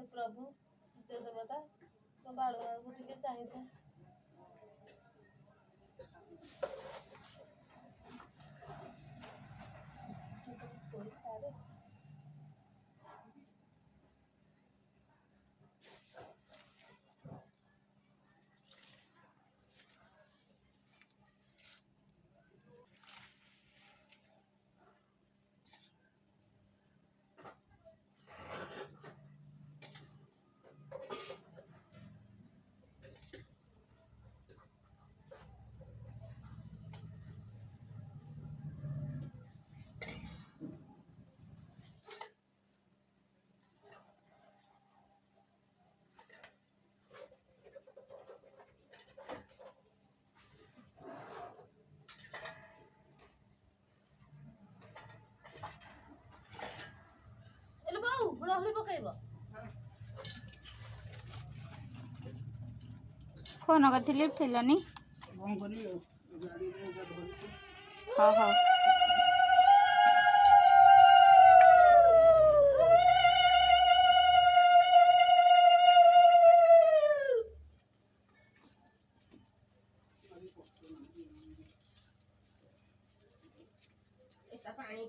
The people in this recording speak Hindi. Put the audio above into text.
हे प्रभु सूर्य देवता तो बालुआ को टिके चाहिए फोन करथिली उठेलनी हाँ हाँ पानी